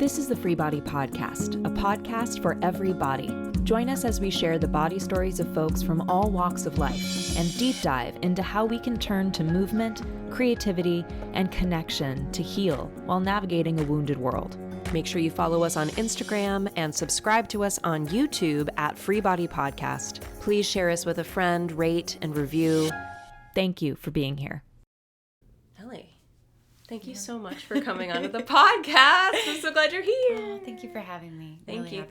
This is the Free Body Podcast, a podcast for every body. Join us as we share the body stories of folks from all walks of life and deep dive into how we can turn to movement, creativity, and connection to heal while navigating a wounded world. Make sure you follow us on Instagram and subscribe to us on YouTube at Free Body Podcast. Please share us with a friend, rate, and review. Thank you for being here. Elly, thank you so much for coming onto the podcast. I'm so glad you're here. Oh, thank you for having me. Thank you.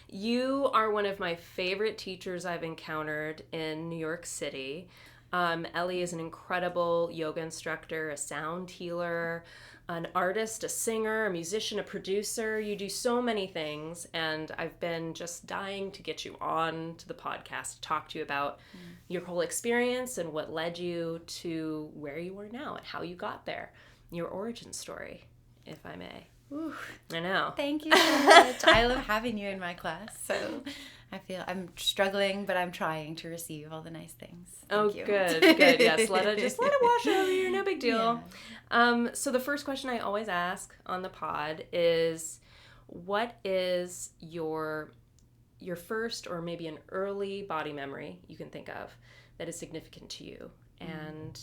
You are one of my favorite teachers I've encountered in New York City. Elly is an incredible yoga instructor, a sound healer, an artist, a singer, a musician, a producer. You do so many things, and I've been just dying to get you on to the podcast to talk to you about your whole experience and what led you to where you are now and how you got there, your origin story, if I may. Ooh, I know. Thank you so much. I love having you in my class, so I feel I'm struggling, but I'm trying to receive all the nice things. Thank you. Good. Yes, let it wash over you. No big deal. Yeah. So the first question I always ask on the pod is, what is your first or maybe an early body memory you can think of that is significant to you? And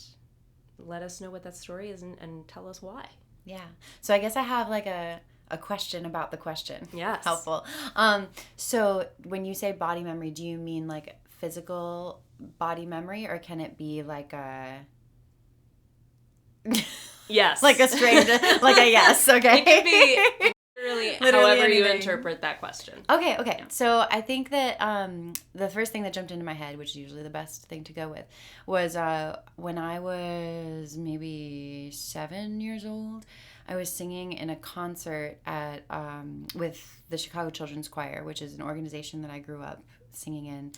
let us know what that story is and tell us why. Yeah. So I guess I have like a question about the question. Yes. Helpful. So when you say body memory, do you mean like physical body memory, or can it be like a... Yes. like a strange, like a yes, okay? It could be literally however anything. You interpret that question. Okay. Yeah. So I think that the first thing that jumped into my head, which is usually the best thing to go with, was when I was maybe 7 years old. I was singing in a concert at with the Chicago Children's Choir, which is an organization that I grew up singing in.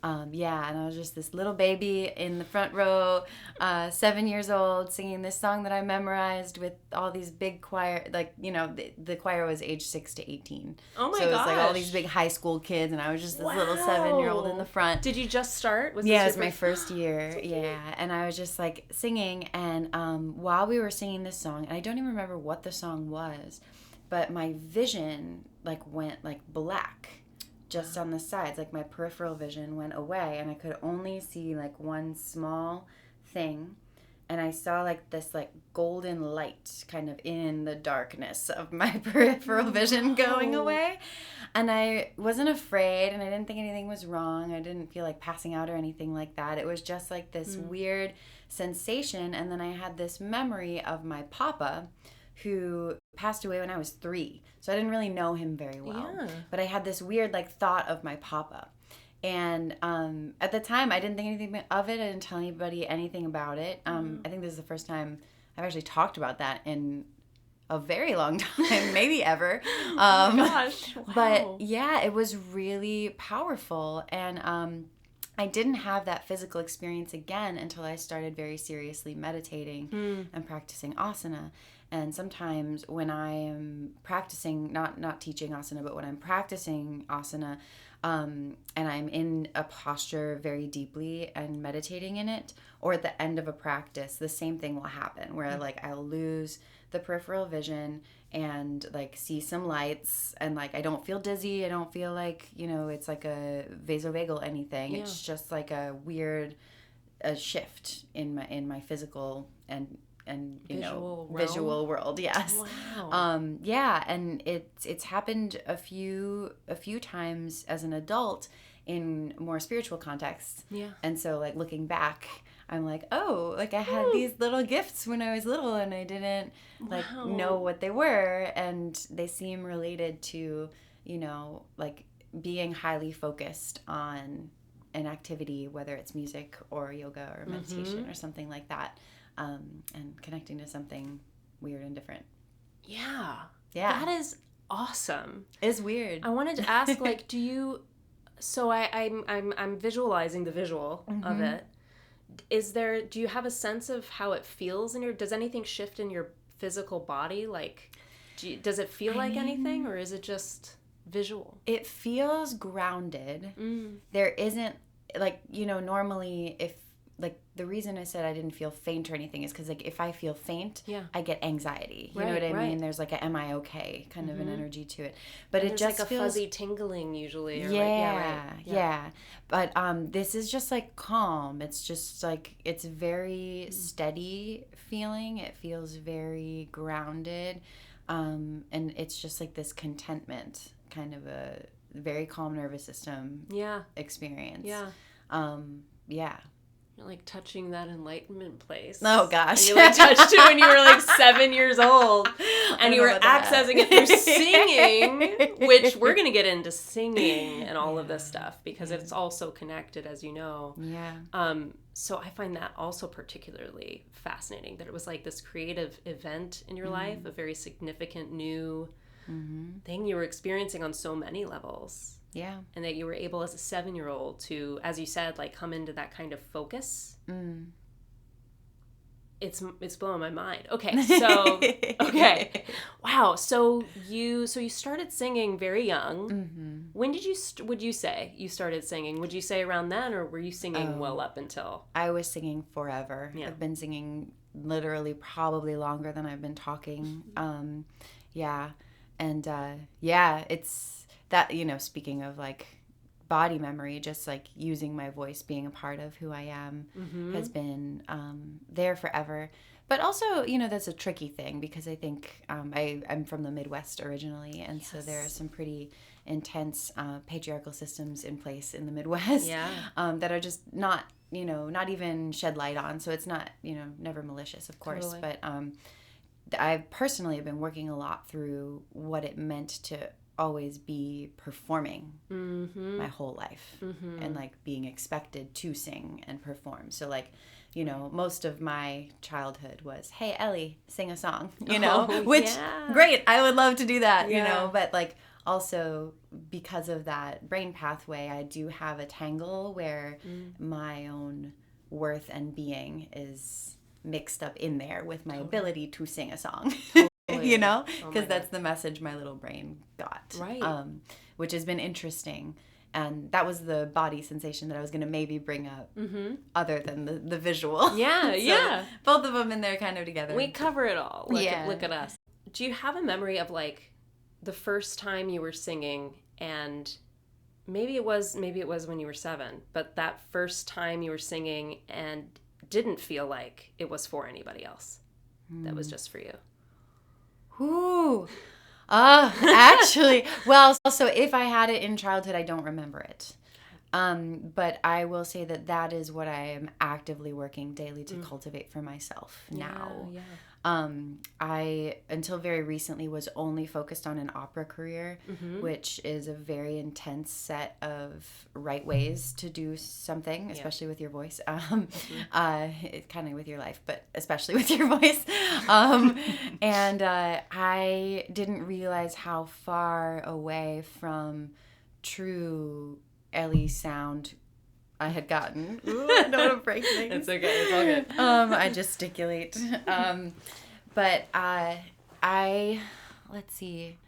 And I was just this little baby in the front row, 7 years old, singing this song that I memorized with all these big choir, like, you know, the choir was age 6 to 18. Oh my gosh. So it was like all these big high school kids, and I was just this little 7-year-old in the front. Did you just start? It was my first year. Yeah, and I was just like singing, and while we were singing this song, and I don't even remember what the song was, but my vision like went like black. Just on the sides, like my peripheral vision went away, and I could only see like one small thing, and I saw like this like golden light kind of in the darkness of my peripheral vision going away, and I wasn't afraid, and I didn't think anything was wrong. I didn't feel like passing out or anything like that. It was just like this weird sensation, and then I had this memory of my papa, who passed away when I was 3. So I didn't really know him very well. Yeah. But I had this weird like thought of my papa. And at the time, I didn't think anything of it. I didn't tell anybody anything about it. I think this is the first time I've actually talked about that in a very long time, maybe ever. Oh my gosh. Wow. But yeah, it was really powerful. And I didn't have that physical experience again until I started very seriously meditating and practicing asana. And sometimes when I am practicing, not teaching asana, but when I'm practicing asana, and I'm in a posture very deeply and meditating in it, or at the end of a practice, the same thing will happen where like I'll lose the peripheral vision and like see some lights, and like I don't feel dizzy. I don't feel like, you know, it's like a vasovagal anything. Yeah. It's just like a weird shift in my physical and visual world. Yes. Wow. And it's happened a few times as an adult in more spiritual contexts. Yeah. And so like looking back, I'm like, oh, like I had these little gifts when I was little, and I didn't like know what they were, and they seem related to, you know, like being highly focused on an activity, whether it's music or yoga or meditation or something like that. And connecting to something weird and different. Yeah. That is awesome. It's weird. I wanted to ask, like, do I'm visualizing the visual of it. Do you have a sense of how it feels does anything shift in your physical body? Like, does it feel like anything, or is it just visual? It feels grounded. There isn't, like, you know, normally if like the reason I said I didn't feel faint or anything is because like if I feel faint, Yeah. I get anxiety. You know Right, what I right. mean? There's like a am I okay kind of an energy to it. But And it there's just like a feels fuzzy tingling usually. Or yeah. But this is just like calm. It's just like it's very steady feeling. It feels very grounded, and it's just like this contentment, kind of a very calm nervous system experience. Yeah. You're like touching that enlightenment place. Oh gosh. And you like touched it when you were like 7 years old. And you were accessing it through singing, which we're going to get into singing and all of this stuff because it's all so connected, as you know. Yeah. So I find that also particularly fascinating, that it was like this creative event in your life, a very significant new thing you were experiencing on so many levels. Yeah. And that you were able as a 7-year-old to, as you said, like come into that kind of focus. It's blowing my mind. Okay, so wow. So you started singing very young. When did you would you say you started singing? Would you say around then, or were you singing well up until? I was singing forever. Yeah. I've been singing literally probably longer than I've been talking. Yeah. And it's that, you know, speaking of like body memory, just like using my voice being a part of who I am has been there forever. But also, you know, that's a tricky thing because I think I'm from the Midwest originally, and so there are some pretty intense patriarchal systems in place in the Midwest that are just not, you know, not even shed light on. So it's not, you know, never malicious, of course. Totally. But I personally have been working a lot through what it meant to always be performing my whole life and like being expected to sing and perform. So like, you know, most of my childhood was, hey, Elly, sing a song, you know, which great. I would love to do that, you know, but like also because of that brain pathway, I do have a tangle where my own worth and being is mixed up in there with my ability to sing a song. You know, because that's the message my little brain got, right? Which has been interesting, and that was the body sensation that I was going to maybe bring up, other than the visual. So both of them in there kind of together. We cover it all. Look at us. Do you have a memory of like the first time you were singing, and maybe it was when you were 7, but that first time you were singing and didn't feel like it was for anybody else, that was just for you? Ooh. Actually, well, so if I had it in childhood, I don't remember it. But I will say that is what I am actively working daily to cultivate for myself now. I, until very recently, was only focused on an opera career, which is a very intense set of right ways to do something, especially with your voice. Kind of with your life, but especially with your voice. And I didn't realize how far away from true Elly sound I had gotten. Ooh, I don't want to break things. It's okay. It's all good. I gesticulate. But let's see.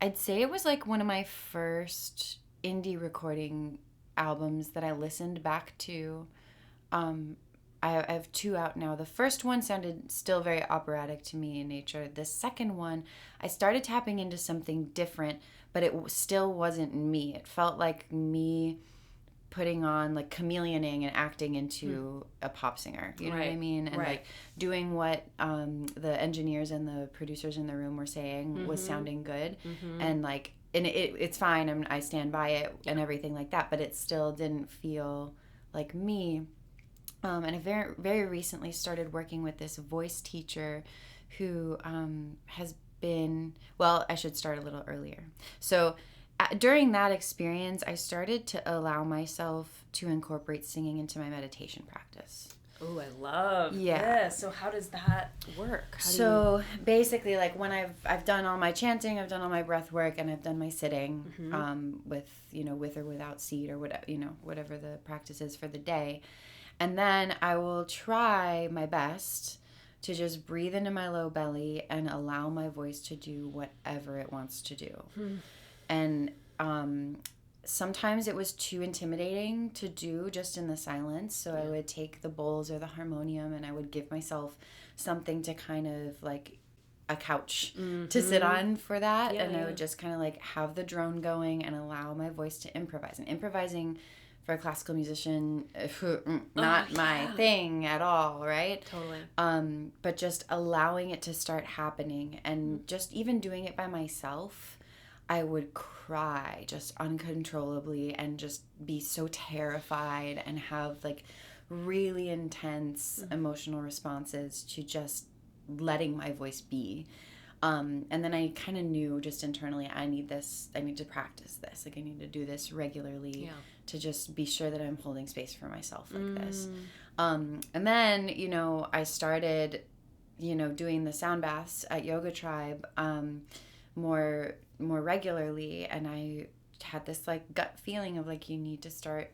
I'd say it was like one of my first indie recording albums that I listened back to. I have 2 out now. The first one sounded still very operatic to me in nature. The second one, I started tapping into something different, but it still wasn't me. It felt like me putting on, like, chameleoning and acting into a pop singer. You know what I mean? And, like, doing what the engineers and the producers in the room were saying was sounding good. And, like, and it's fine. I stand by it and everything like that, but it still didn't feel like me. And I very, very recently started working with this voice teacher who has been, well, I should start a little earlier. So during that experience, I started to allow myself to incorporate singing into my meditation practice. Oh, I love this. So how does that work? Basically, like when I've done all my chanting, I've done all my breath work, and I've done my sitting with or without seat or whatever the practice is for the day. And then I will try my best to just breathe into my low belly and allow my voice to do whatever it wants to do. And sometimes it was too intimidating to do just in the silence. So I would take the bowls or the harmonium and I would give myself something to kind of like a couch to sit on for that. And I would just kind of like have the drone going and allow my voice to improvise. And improvising for a classical musician, not my thing at all, right? Totally. But just allowing it to start happening and just even doing it by myself, I would cry just uncontrollably and just be so terrified and have like really intense emotional responses to just letting my voice be. And then I kind of knew just internally, I need to practice this. Like I need to do this regularly to just be sure that I'm holding space for myself like this. And then, you know, I started, you know, doing the sound baths at Yoga Tribe more regularly. And I had this like gut feeling of like, you need to start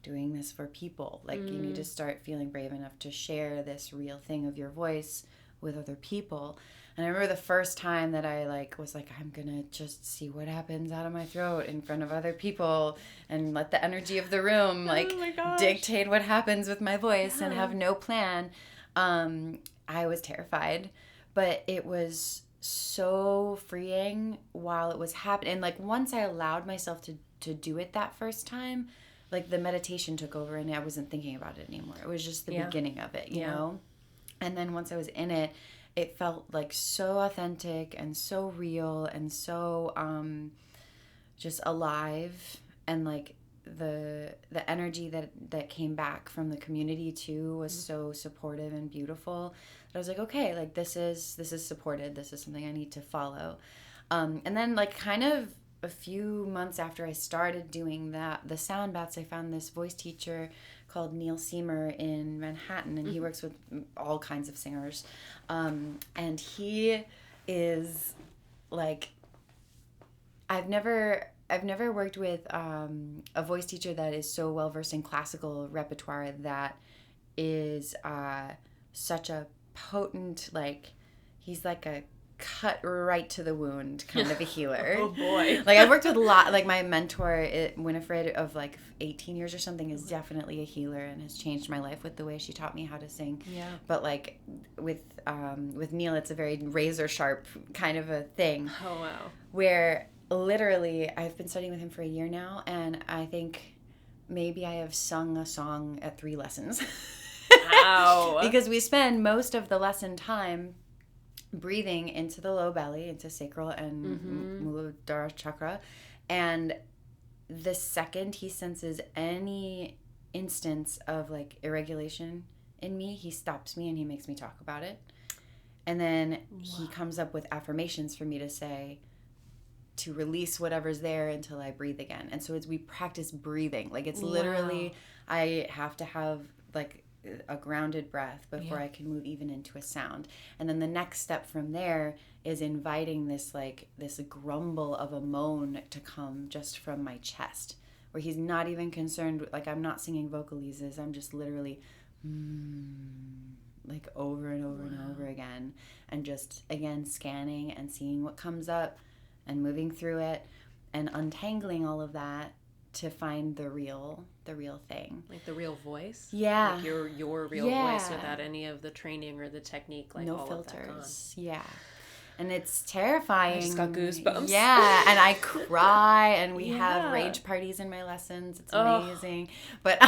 doing this for people. Like you need to start feeling brave enough to share this real thing of your voice with other people. And I remember the first time that I like was like, I'm gonna just see what happens out of my throat in front of other people and let the energy of the room like dictate what happens with my voice and have no plan. I was terrified, but it was so freeing while it was happening. And like once I allowed myself to do it that first time, like the meditation took over and I wasn't thinking about it anymore. It was just the beginning of it, you know? And then once I was in it, it felt like so authentic and so real and so just alive. And like the energy that came back from the community too was so supportive and beautiful. I was like, okay, like this is supported. This is something I need to follow. And then like kind of a few months after I started doing the sound baths, I found this voice teacher called Neil Seamer in Manhattan, and he works with all kinds of singers. And he is like, I've never worked with a voice teacher that is so well versed in classical repertoire that is such a potent, like he's like a cut right to the wound kind of a healer. Oh boy. Like I've worked with a lot, like my mentor Winifred of like 18 years or something is definitely a healer and has changed my life with the way she taught me how to sing. But like with Neil, it's a very razor sharp kind of a thing. Oh wow. Where literally I've been studying with him for a year now, and I think maybe I have sung a song at 3 lessons. Wow. Because we spend most of the lesson time breathing into the low belly, into sacral and Muladhara chakra. And the second he senses any instance of like irregulation in me, he stops me and he makes me talk about it. And then he comes up with affirmations for me to say to release whatever's there until I breathe again. And so we practice breathing. Like it's literally, I have to have like a grounded breath before I can move even into a sound. And then the next step from there is inviting this grumble of a moan to come just from my chest, where he's not even concerned, like I'm not singing vocalises, I'm just literally like over and over and over again, and just again scanning and seeing what comes up and moving through it and untangling all of that to find the real thing, like the real voice. Like your real voice without any of the training or the technique, like no all filters. Of that gone. And it's terrifying. I just got goosebumps. And I cry, and we have rage parties in my lessons. It's amazing. But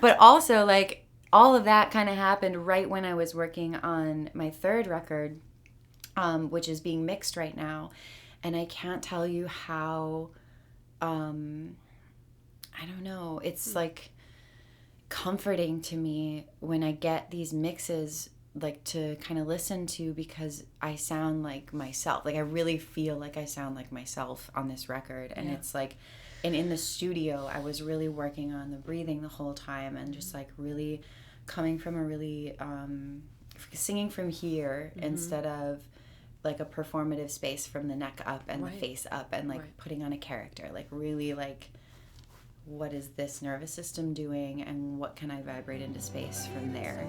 but also like all of that kind of happened right when I was working on my 3rd record, which is being mixed right now. And I can't tell you how, I don't know, it's like comforting to me when I get these mixes like to kind of listen to, because I sound like myself. Like I really feel like I sound like myself on this record. And it's like, and in the studio, I was really working on the breathing the whole time and just like really coming from a really, singing from here instead of like a performative space from the neck up and the face up, and like putting on a character, like really like, what is this nervous system doing and what can I vibrate into space from there?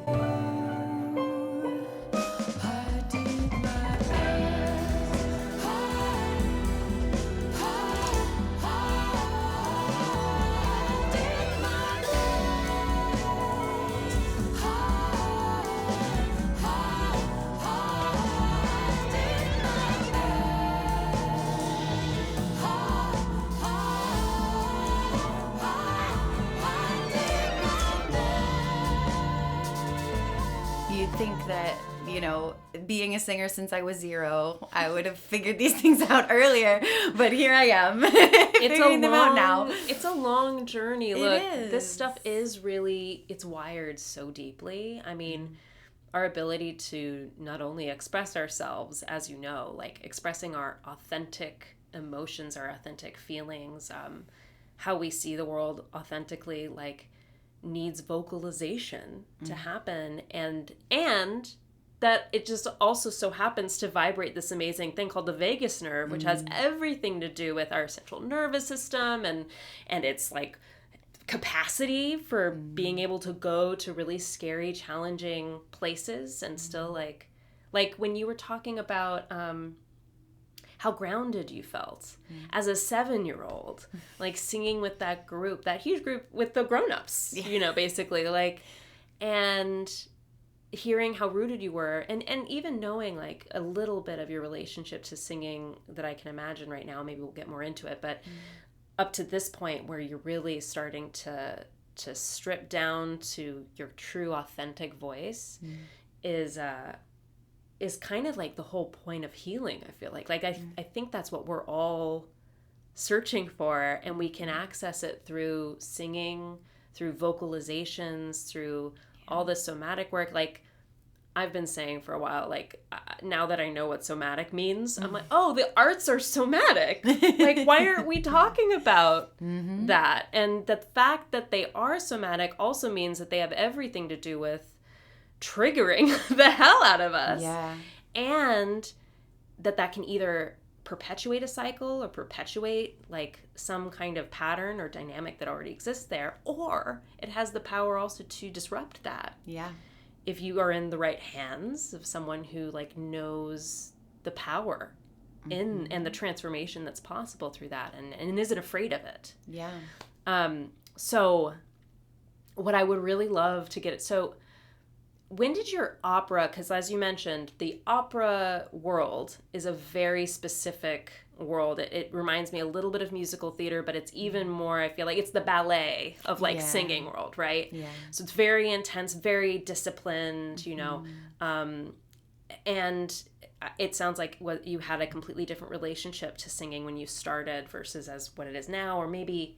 that, you know, being a singer since I was 0, I would have figured these things out earlier. But here I am, figuring them out now. It's a long journey. Look, is. This stuff is really, it's wired so deeply. I mean, our ability to not only express ourselves, as you know, like expressing our authentic emotions, our authentic feelings, how we see the world authentically, like, needs vocalization to happen, and that it just also so happens to vibrate this amazing thing called the vagus nerve, which has everything to do with our central nervous system and its like capacity for being able to go to really scary, challenging places and still like when you were talking about how grounded you felt as a 7-year-old, like singing with that group, that huge group with the grown-ups, you know, basically, like, and hearing how rooted you were, and even knowing like a little bit of your relationship to singing that I can imagine right now. Maybe we'll get more into it, but up to this point where you're really starting to strip down to your true authentic voice is kind of like the whole point of healing, I feel like. Like, I think that's what we're all searching for, and we can access it through singing, through vocalizations, through all this somatic work. Like, I've been saying for a while, like, now that I know what somatic means, I'm like, oh, the arts are somatic. Like, why aren't we talking about that? And the fact that they are somatic also means that they have everything to do with triggering the hell out of us. Yeah. And that can either perpetuate a cycle or perpetuate like some kind of pattern or dynamic that already exists there, or it has the power also to disrupt that. Yeah. If you are in the right hands of someone who like knows the power in and the transformation that's possible through that and isn't afraid of it. Yeah. So what I would really love to get it, so when did your opera, because as you mentioned, the opera world is a very specific world. It reminds me a little bit of musical theater, but it's even more, I feel like it's the ballet of like singing world, right? Yeah. So it's very intense, very disciplined, you know, and it sounds like what you had a completely different relationship to singing when you started versus as what it is now, or maybe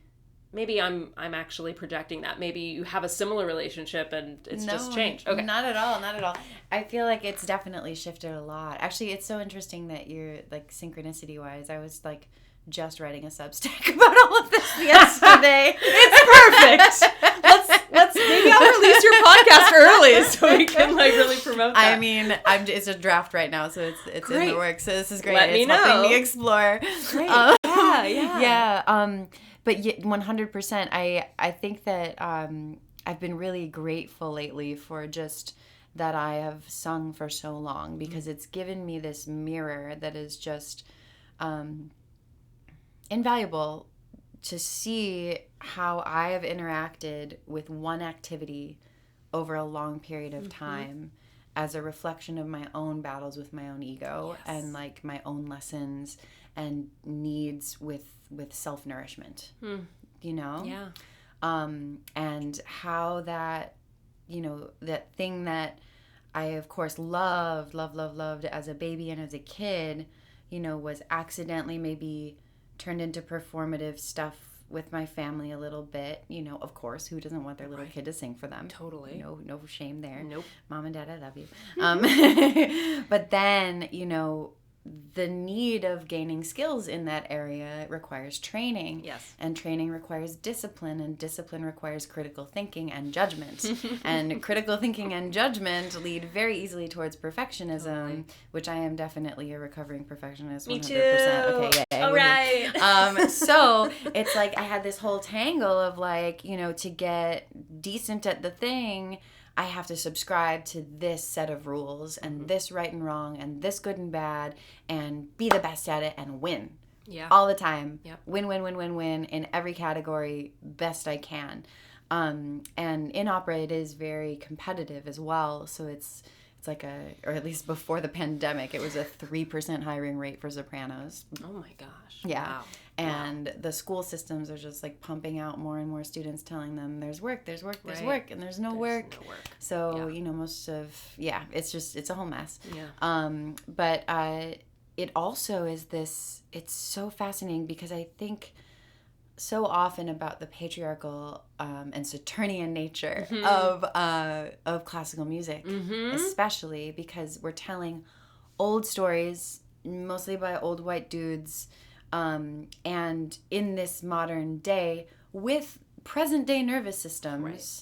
I'm actually projecting that. Maybe you have a similar relationship and it's just changed. Okay. Not at all. I feel like it's definitely shifted a lot. Actually, it's so interesting that you're like synchronicity wise. I was like just writing a Substack about all of this yesterday. It's perfect. Let's maybe I'll release your podcast early so we can like really promote that. I mean, it's a draft right now, so it's in the works. So this is great. Let me know. Helping me explore. Great. Yeah. But 100%, I think that I've been really grateful lately for just that I have sung for so long, because it's given me this mirror that is just invaluable to see how I have interacted with one activity over a long period of time as a reflection of my own battles with my own ego and like my own lessons and needs with self-nourishment, you know? Yeah. And how that, you know, that thing that I, of course, loved as a baby and as a kid, you know, was accidentally maybe turned into performative stuff with my family a little bit, you know, of course, who doesn't want their little kid to sing for them? Totally. No shame there. Nope. Mom and Dad, I love you. But then, you know, the need of gaining skills in that area requires training. Yes. And training requires discipline, and discipline requires critical thinking and judgment. And critical thinking and judgment lead very easily towards perfectionism, which I am definitely a recovering perfectionist. 100%. Me too. Okay, yeah. All right. So it's like I had this whole tangle of like, you know, to get decent at the thing, I have to subscribe to this set of rules and this right and wrong and this good and bad and be the best at it and win. Yeah. All the time. Yep. Win in every category, best I can. And in opera, it is very competitive as well. So it's It's like or at least before the pandemic, it was a 3% hiring rate for sopranos. Oh my gosh. Yeah. Wow. And the school systems are just like pumping out more and more students telling them there's work, there's work, there's work, and there's no work. So, most of, it's a whole mess. Yeah. But it also is it's so fascinating because I think so often about the patriarchal and Saturnian nature of classical music, especially because we're telling old stories, mostly by old white dudes, and in this modern day with present day nervous systems. Right.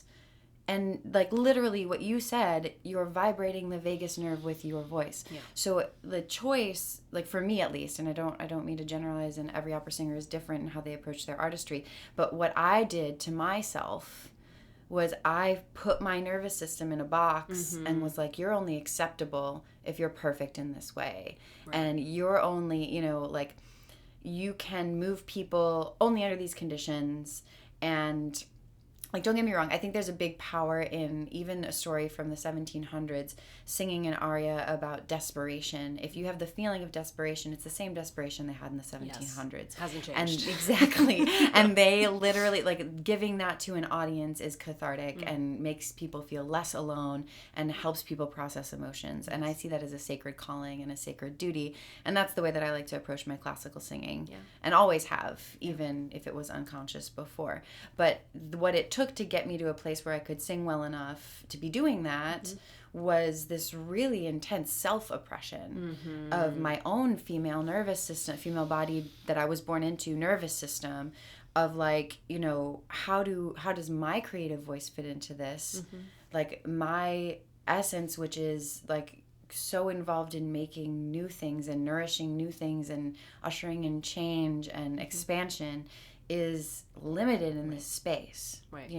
And like literally what you said, you're vibrating the vagus nerve with your voice. Yeah. So the choice, like for me at least, and I don't mean to generalize, and every opera singer is different in how they approach their artistry, but what I did to myself was I put my nervous system in a box and was like, you're only acceptable if you're perfect in this way. Right. And you're only, like you can move people only under these conditions. And like, don't get me wrong, I think there's a big power in even a story from the 1700s singing an aria about desperation. If you have the feeling of desperation, it's the same desperation they had in the 1700s. Yes. Hasn't changed. And exactly. And they literally, like, giving that to an audience is cathartic and makes people feel less alone and helps people process emotions. And I see that as a sacred calling and a sacred duty. And that's the way that I like to approach my classical singing. Yeah. And always have, even if it was unconscious before. But what it took to get me to a place where I could sing well enough to be doing that was this really intense self-oppression of my own female nervous system, female body that I was born into nervous system, of like, how does my creative voice fit into this? Like my essence, which is like so involved in making new things and nourishing new things and ushering in change and expansion, is limited in this space, right?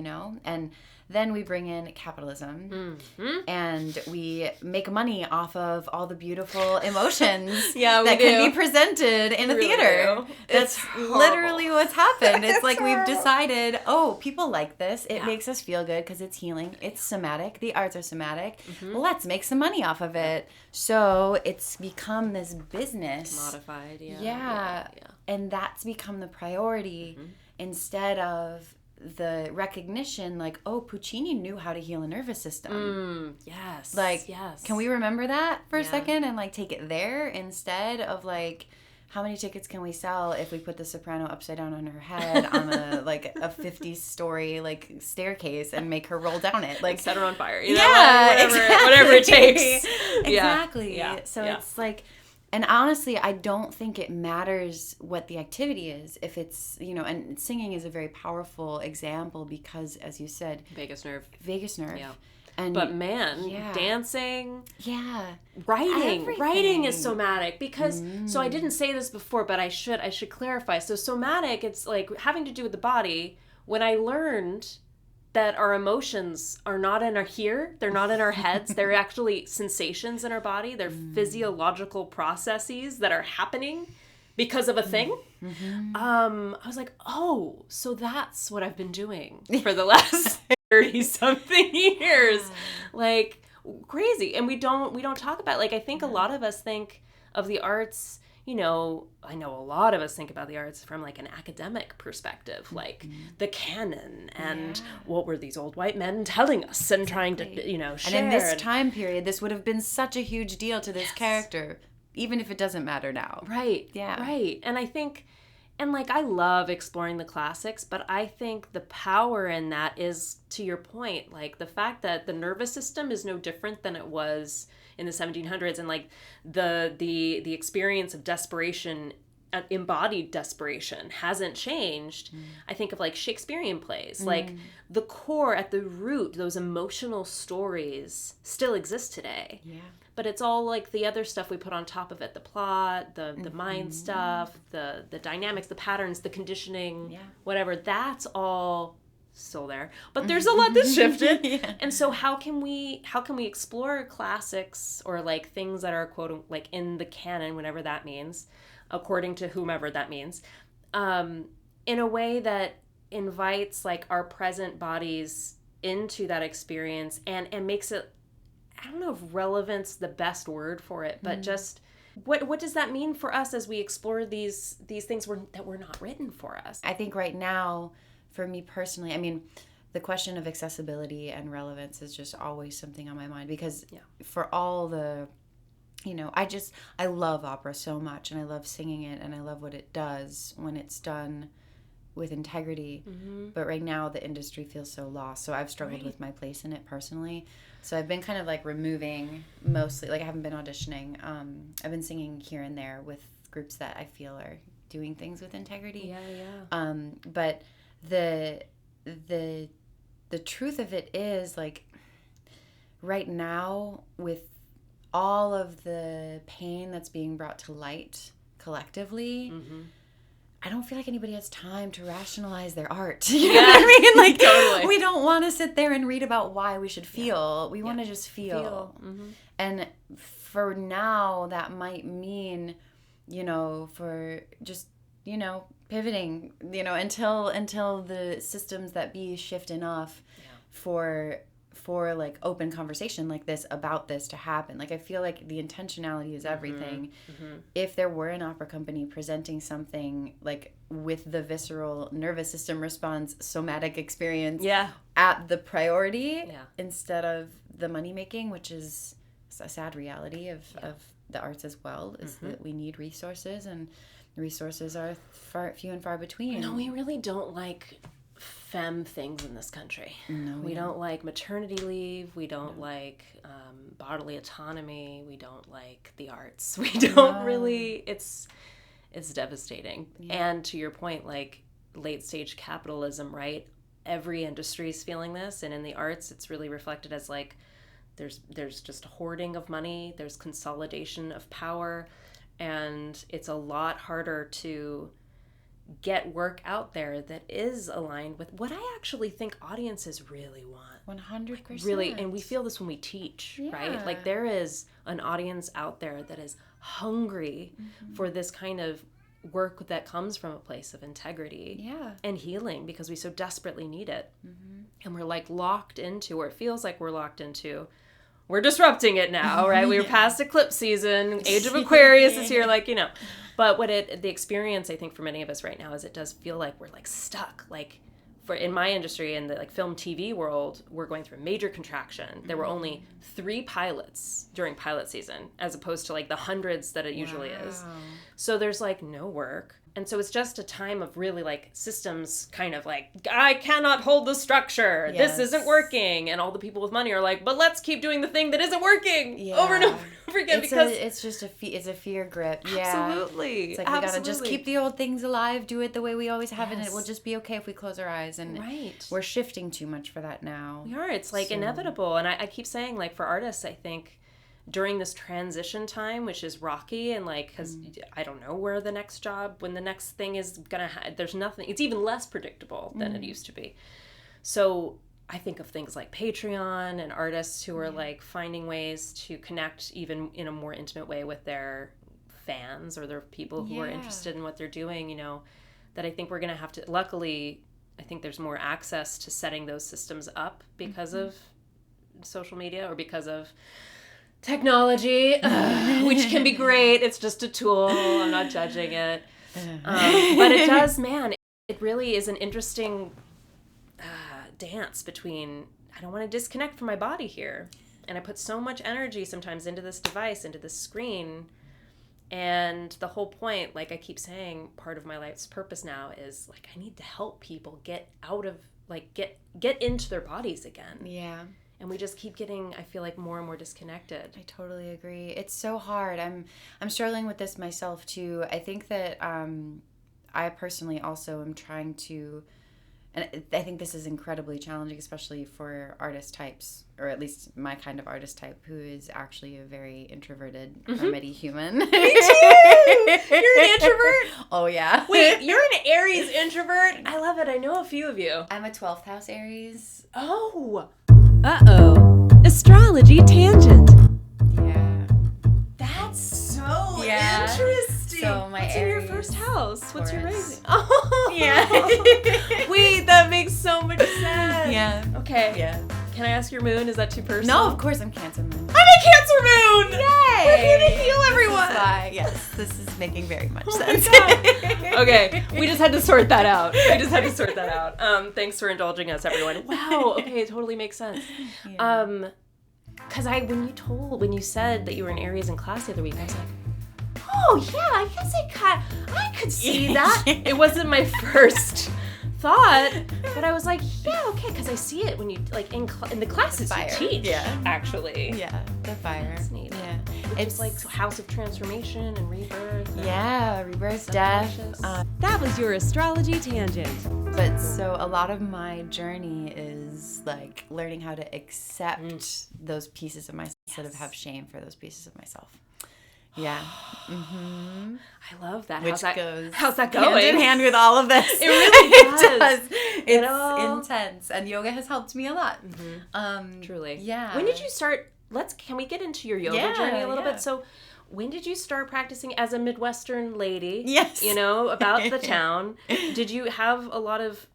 And then we bring in capitalism and we make money off of all the beautiful emotions that can be presented in a theater. That's literally what's happened. It's like horrible. We've decided, people like this. It makes us feel good because it's healing. It's somatic. The arts are somatic. Let's make some money off of it. So it's become this business. Modified, yeah. And that's become the priority instead of the recognition, like, Puccini knew how to heal a nervous system. Yes. Like, can we remember that for a second and, like, take it there instead of, like, how many tickets can we sell if we put the soprano upside down on her head on a 50-story, like, staircase and make her roll down it? Like, set her on fire. Whatever it takes. Exactly. Yeah. So it's like... And honestly, I don't think it matters what the activity is. If it's, and singing is a very powerful example because, as you said... Vagus nerve. Yeah. But dancing... Yeah. Writing is somatic because... So I didn't say this before, but I should clarify. So somatic, it's like having to do with the body. When I learned that our emotions are not in our here, they're not in our heads, they're actually sensations in our body, they're physiological processes that are happening because of a thing. I was like, so that's what I've been doing for the last 30-something years. Like, crazy. And we don't talk about, like, I think a lot of us think of the arts, I know a lot of us think about the arts from like an academic perspective, like the canon and what were these old white men telling us and trying to, share. And in this time period, this would have been such a huge deal to this character, even if it doesn't matter now. Right. Yeah. Right. And I think, I love exploring the classics, but I think the power in that is, to your point, like the fact that the nervous system is no different than it was in the 1700s, and like the experience of desperation, embodied desperation, hasn't changed. I think of like Shakespearean plays, like the core at the root, those emotional stories still exist today. Yeah. But it's all like the other stuff we put on top of it, the plot, the mind stuff, the dynamics, the patterns, the conditioning, whatever. That's all still there, but there's a lot that's shifted. And so how can we explore classics or like things that are quote like in the canon, whatever that means, according to whomever that means, in a way that invites like our present bodies into that experience and makes it I don't know if relevance the best word for it, but just what does that mean for us as we explore these things that were not written for us? I think right now, for me personally, I mean, the question of accessibility and relevance is just always something on my mind, because for all the, I love opera so much, and I love singing it, and I love what it does when it's done with integrity. But right now the industry feels so lost, so I've struggled with my place in it personally. So I've been kind of like removing, mostly, like I haven't been auditioning. I've been singing here and there with groups that I feel are doing things with integrity. But the truth of it is, like, right now, with all of the pain that's being brought to light collectively, I don't feel like anybody has time to rationalize their art. You know what I mean? Like, totally. We don't want to sit there and read about why we should feel. We want to just feel. And for now, that might mean, for just, pivoting, until the systems that be shift enough for like open conversation like this about this to happen. Like, I feel like the intentionality is everything. If there were an opera company presenting something like with the visceral nervous system response, somatic experience at the priority instead of the money making, which is a sad reality of the arts as well, is that we need resources, and resources are few and far between. No, we really don't like femme things in this country. No, we don't like maternity leave. We don't like bodily autonomy. We don't like the arts. We don't really. It's devastating. And to your point, like late stage capitalism, right? Every industry is feeling this, and in the arts, it's really reflected as like there's just hoarding of money. There's consolidation of power, and it's a lot harder to get work out there that is aligned with what I actually think audiences really want. 100%. Really, and we feel this when we teach, right? Like, there is an audience out there that is hungry for this kind of work that comes from a place of integrity and healing, because we so desperately need it. And we're like locked into, or it feels like we're locked into, we're disrupting it now, right? We were past eclipse season, age of Aquarius is here, like, But the experience, I think, for many of us right now is it does feel like we're like stuck. Like, in my industry, in the like film TV world, we're going through a major contraction. There were only 3 pilots during pilot season, as opposed to like the hundreds that it usually is. So there's like no work. And so it's just a time of really like systems kind of like, I cannot hold the structure. This isn't working. And all the people with money are like, but let's keep doing the thing that isn't working over and over and over again. It's just it's a fear grip. Absolutely. It's like we gotta just keep the old things alive, do it the way we always have, and it will just be okay if we close our eyes. And we're shifting too much for that now. We are. It's like inevitable. And I keep saying, like, for artists, I think during this transition time, which is rocky, and like, because I don't know where the next job, when the next thing is gonna there's nothing, it's even less predictable than it used to be. So I think of things like Patreon and artists who are like finding ways to connect even in a more intimate way with their fans or their people who are interested in what they're doing, that I think we're gonna have to, luckily, I think there's more access to setting those systems up because of social media, or because of technology, which can be great. It's just a tool. I'm not judging it. But it does, it really is an interesting dance between, I don't want to disconnect from my body here. And I put so much energy sometimes into this device, into this screen. And the whole point, like I keep saying, part of my life's purpose now is like, I need to help people get out of, like, get into their bodies again. Yeah. And we just keep getting, I feel like, more and more disconnected. I totally agree. It's so hard. I'm struggling with this myself too. I think that I personally also am trying to, and I think this is incredibly challenging, especially for artist types, or at least my kind of artist type, who is actually a very introverted, hermity human. Me too! You're an introvert? Oh, yeah. Wait, you're an Aries introvert? I love it. I know a few of you. I'm a 12th house Aries. Oh! Uh-oh. Astrology tangent. Yeah. That's so interesting. So my What's Aries, in your first house? Taurus. What's your rising? Oh! Yeah. Wait, that makes so much sense. Yeah. Okay. Yeah. Can I ask your moon? Is that too personal? No, of course I'm Cancer moon. a Cancer moon! Yay! We're here to heal everyone! Yes, this is making very much sense. Okay, we just had to sort that out. Thanks for indulging us, everyone. Wow, okay, it totally makes sense. Yeah. Because when you said that you were in Aries in class the other week, I was like, oh yeah, I guess I could see that. It wasn't my first thought, but I was like, yeah, okay, because I see it when you like in the classes Fire. you teach. Yeah. Actually. Yeah, the fire. That's neat. Yeah. It's like House of Transformation and Rebirth. And Rebirth, death. That was your astrology tangent. But so a lot of my journey is like learning how to accept those pieces of myself instead of have shame for those pieces of myself. Yeah. Mm-hmm. I love that. How's that going? Hand in hand with all of this. It really does. It's intense. And yoga has helped me a lot. Mm-hmm. Truly. Yeah. When did you start? Can we get into your yoga journey a little bit? So when did you start practicing as a Midwestern lady? Yes. About the town. Did you have a lot of...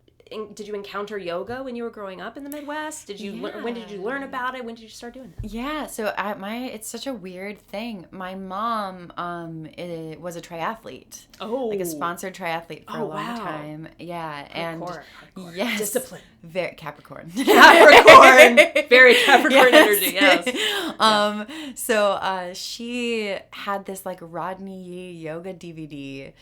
Did you encounter yoga when you were growing up in the Midwest? When did you learn about it? When did you start doing it? Yeah, so it's such a weird thing. My mom was a triathlete. Oh. Like a sponsored triathlete for a long time. Yeah. Hardcore. Yes. Discipline. Very Capricorn. Very Capricorn energy, yes. So she had this like Rodney Yee yoga DVD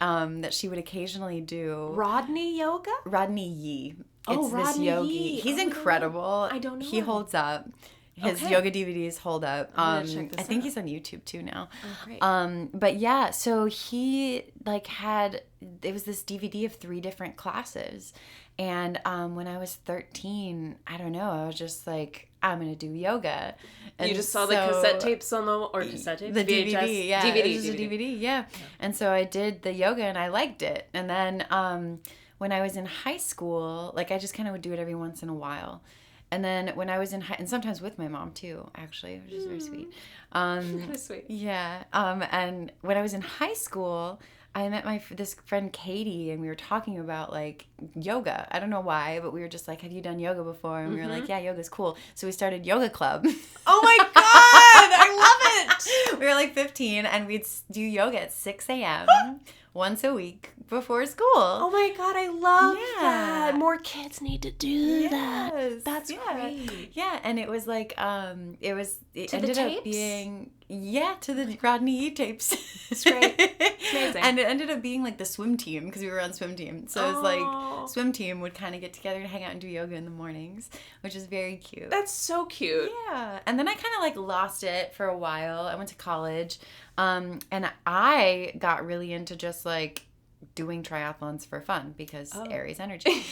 that she would occasionally do. Rodney yoga? Rodney Yee. It's this yogi. Yee. He's incredible. I don't know. He holds up. His yoga DVDs hold up. I'm gonna check this I think out. he's on YouTube too now. Oh, great. But yeah, so he like it was this DVD of 3 different classes. And when I was 13, I don't know, I was just like, I'm going to do yoga. And you just saw the cassette tapes cassette tapes? The VHS? DVD, yeah. DVD. It was a DVD, yeah. And so I did the yoga and I liked it. And then when I was in high school, like I just kind of would do it every once in a while. And then when I was in and sometimes with my mom too, actually, which is very sweet. Very sweet. Yeah. And when I was in high school, I met this friend Katie, and we were talking about like yoga. I don't know why, but we were just like, "Have you done yoga before?" And we were like, "Yeah, yoga's cool." So we started yoga club. Oh my god, I love it! We were like 15, and we'd do yoga at 6 a.m. once a week before school. Oh my god, I love that. More kids need to do that. That's great. Yeah, and it was like it to ended the up tapes? being to the Rodney Yee tapes. It's great. Amazing. And it ended up being like the swim team because we were on swim team. So it was like swim team would kind of get together to hang out and do yoga in the mornings, which is very cute. That's so cute. Yeah. And then I kind of like lost it for a while. I went to college, and I got really into just like doing triathlons for fun because Aries energy.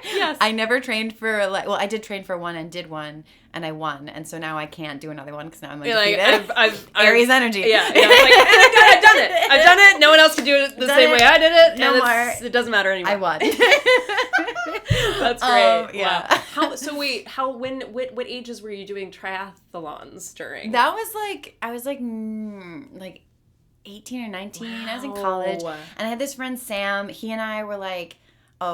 Yes. I never trained for I did train for one and did one and I won, and so now I can't do another one because now I'm like, I've Aries energy. Yeah. I've done it. No one else can do it the same way I did it. No more. It doesn't matter anymore. I won. That's great. Yeah. Wow. What ages were you doing triathlons during? That was like I was like 18 or 19. Wow. I was in college, and I had this friend Sam. He and I were like,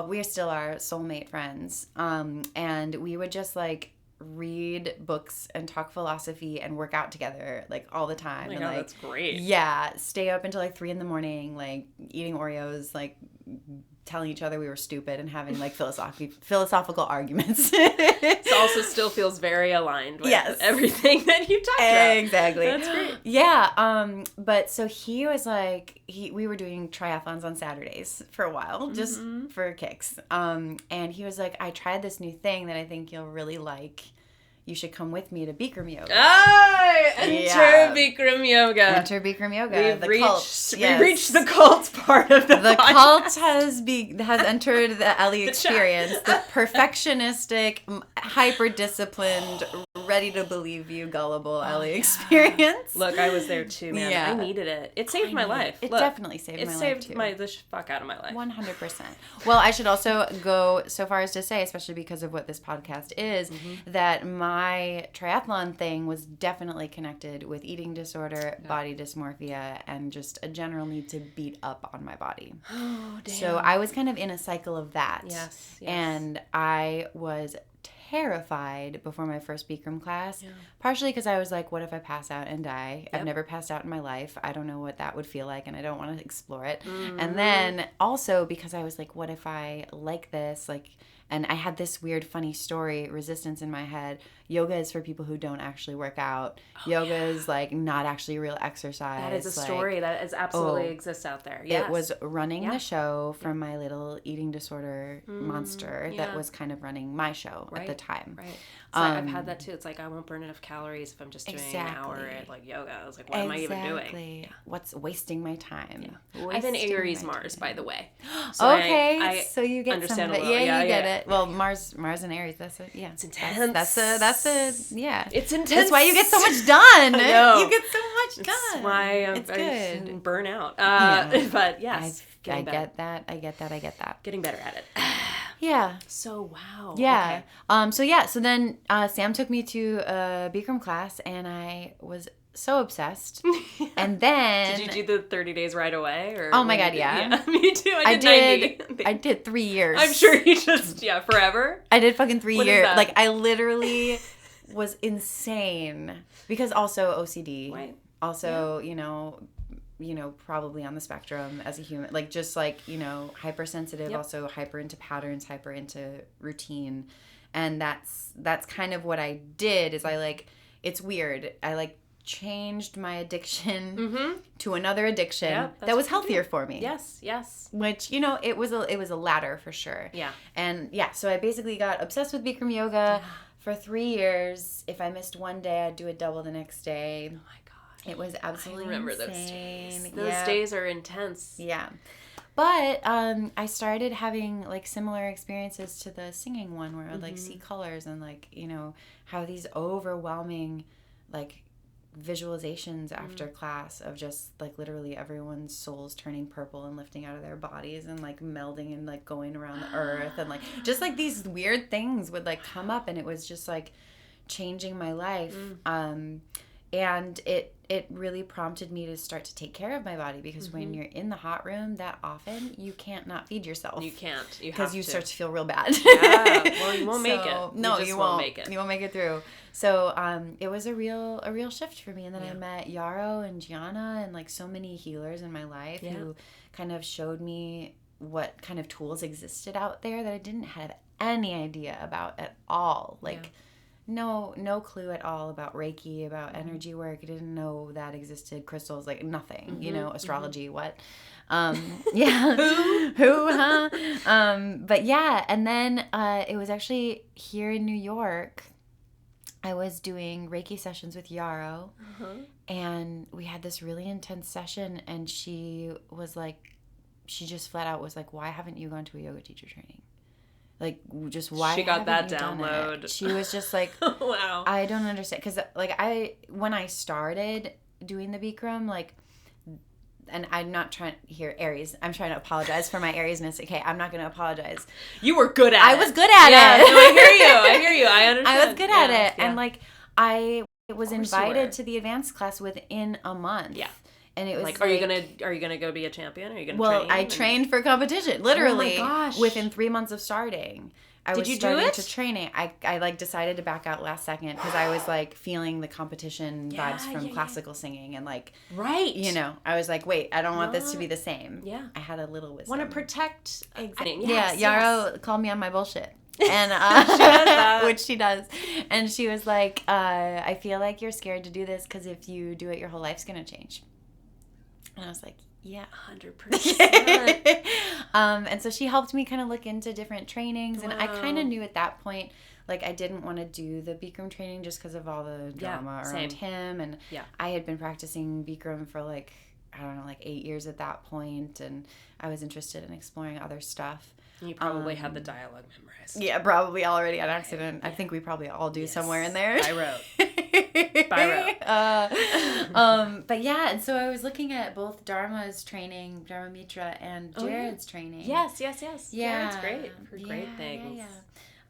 we still are soulmate friends. And we would just like read books and talk philosophy and work out together like all the time. Oh my and God, like, that's great. Yeah, stay up until like 3 a.m, like eating Oreos, like telling each other we were stupid and having like philosophical arguments. It also still feels very aligned with everything that you talked about. Exactly. That's great. Yeah. But so he was like, we were doing triathlons on Saturdays for a while, just for kicks. And he was like, I tried this new thing that I think you'll really like. You should come with me to Bikram yoga. Enter Bikram yoga. Enter Bikram yoga. We've reached the cult part of the podcast. Cult has entered the Elly experience. The perfectionistic, hyper-disciplined, ready to believe you, gullible Elly experience. Look, I was there too, man. Yeah. I needed it. It saved my life. It definitely saved my life too. It saved the fuck out of my life. 100%. Well, I should also go so far as to say, especially because of what this podcast is, that my triathlon thing was definitely connected with eating disorder, body dysmorphia, and just a general need to beat up on my body. Oh, damn. So I was kind of in a cycle of that. Yes. And I was terrified before my first Bikram class, partially because I was like, what if I pass out and die? I've never passed out in my life. I don't know what that would feel like, and I don't want to explore it. And then also because I was like, what if I like this? Like, and I had this weird, funny story, resistance in my head. Yoga is for people who don't actually work out. Yoga is like not actually real exercise. That is a story that is absolutely exists out there. Yes. It was running the show from my little eating disorder monster that was kind of running my show at the time. Right. So I've had that too. It's like I won't burn enough calories if I'm just doing an hour at like yoga. I was like, what am I even doing? Yeah. What's wasting my time? Yeah. I have an Aries Mars, by the way. So I so you get understand some of it. Yeah, you get it. Well, Mars and Aries. That's it. Yeah, it's intense. That's a yeah. It's intense. That's why you get so much done. I know. You get so much done. That's why it's good. Burn out. But yes, I get that. Getting better at it. Yeah. So wow. Yeah. Okay. So then Sam took me to a Bikram class, and I was so obsessed. And then did you do the 30 days right away? Or oh my God, yeah. Me too. I did 90. I did 3 years. I'm sure you just forever. I did fucking 3 What years. is that? Like I literally was insane because also OCD. Right. Also, you know, probably on the spectrum as a human, like just like, hypersensitive, also hyper into patterns, hyper into routine. And that's kind of what I did is it's weird. I changed my addiction to another addiction that was healthier for me. Yes. Which, it was a ladder for sure. Yeah. And so I basically got obsessed with Bikram yoga for 3 years. If I missed one day, I'd do a double the next day. Oh my God. It was absolutely insane. those days. Those days are intense. Yeah. But I started having similar experiences to the singing one where I would see colors and how these overwhelming visualizations after class of just literally everyone's souls turning purple and lifting out of their bodies and melding and going around the earth and just these weird things would come up, and it was just changing my life. And it really prompted me to start to take care of my body because when you're in the hot room that often, you can't not feed yourself. You can't. You have to. Because you start to feel real bad. Yeah. Well, you won't make it. No, you won't make it. You won't make it through. So it was a real shift for me. And then I met Yarrow and Gianna and so many healers in my life who kind of showed me what kind of tools existed out there that I didn't have any idea about at all. No clue at all about Reiki, about energy work. I didn't know that existed. Crystals, nothing. Astrology, what? Yeah. Who, huh? But yeah, and then it was actually here in New York. I was doing Reiki sessions with Yarrow, and we had this really intense session, and she just flat out was like, why haven't you gone to a yoga teacher training? Just why she got that haven't you download. done it? She was just like, wow. I don't understand. Because, when I started doing the Bikram, and I'm not trying here, Aries. I'm trying to apologize for my Ariesness. Okay, I'm not going to apologize. You were good at it. I was good at it. No, I hear you. I understand. I was good at it. Yeah. And, I was invited to the advanced class within a month. Yeah. And it was are you gonna go be a champion? Are you gonna train? Well, I trained for competition, literally. Oh my gosh. Within 3 months of starting. Did you do it? To training. I decided to back out last second because I was feeling the competition vibes from classical singing and right. I was wait, I don't want this to be the same. Yeah. I had a little wisdom. Want to protect. Yes, Yarrow called me on my bullshit. And she does that. Which she does. And she was like, I feel like you're scared to do this because if you do it, your whole life's gonna change. And I was like, yeah. 100%. And so she helped me kind of look into different trainings. And I kind of knew at that point, I didn't want to do the Bikram training just because of all the drama around him. And I had been practicing Bikram for 8 years at that point. And I was interested in exploring other stuff. You probably had the dialogue memorized. Yeah, probably already on accident. Yeah. I think we probably all do somewhere in there. By rote. But yeah, and so I was looking at both Dharma's training, Dharma Mitra, and Jared's training. Yes. Yeah. Jared's great for great things.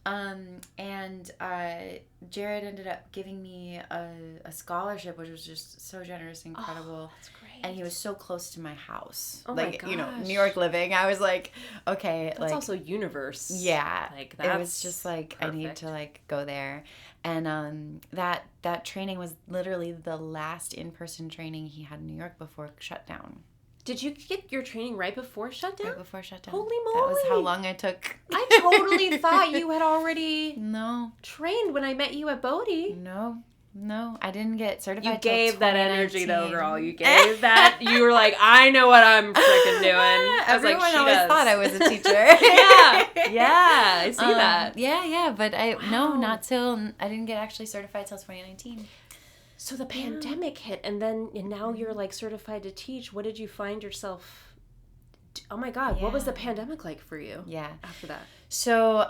And Jared ended up giving me a scholarship, which was just so generous and incredible. That's great. And he was so close to my house. Oh like, my you know, gosh. New York living. I was like, okay. That's like, also universe. Yeah. Like, it was just like, perfect. I need to like go there. And that training was literally the last in-person training he had in New York before shutdown. Did you get your training right before shutdown? Right before shutdown. Holy moly. That was how long I took. I totally thought you had already trained when I met you at Bodie. No, I didn't get certified. You gave that energy though, girl. You gave that. You were like, I know what I'm freaking doing. I was Everyone like, she always does. thought I was a teacher. yeah, I see that. Yeah, but not till I didn't get actually certified till 2019. So the pandemic hit, and now you're like certified to teach. What did you find yourself? Oh my God, what was the pandemic like for you? Yeah, after that. So,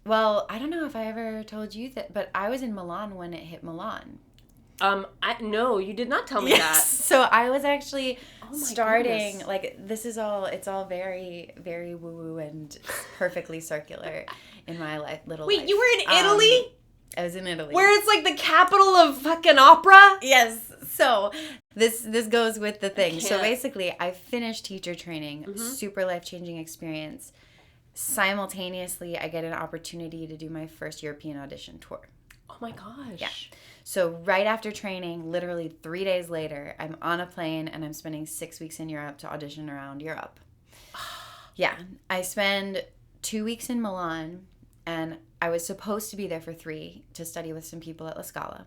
well, I don't know if I ever told you that, but I was in Milan when it hit Milan. No, you did not tell me that. So I was actually starting, goodness. like, it's all very, very woo-woo and perfectly circular in my life. Wait, you were in Italy? I was in Italy. Where it's like the capital of fucking opera? Yes. So this goes with the thing. So basically, I finished teacher training, super life-changing experience. Simultaneously, I get an opportunity to do my first European audition tour. Oh my gosh. Yeah. So right after training, literally 3 days later, I'm on a plane and I'm spending 6 weeks in Europe to audition around Europe. Yeah. I spend 2 weeks in Milan, and I was supposed to be there for 3 to study with some people at La Scala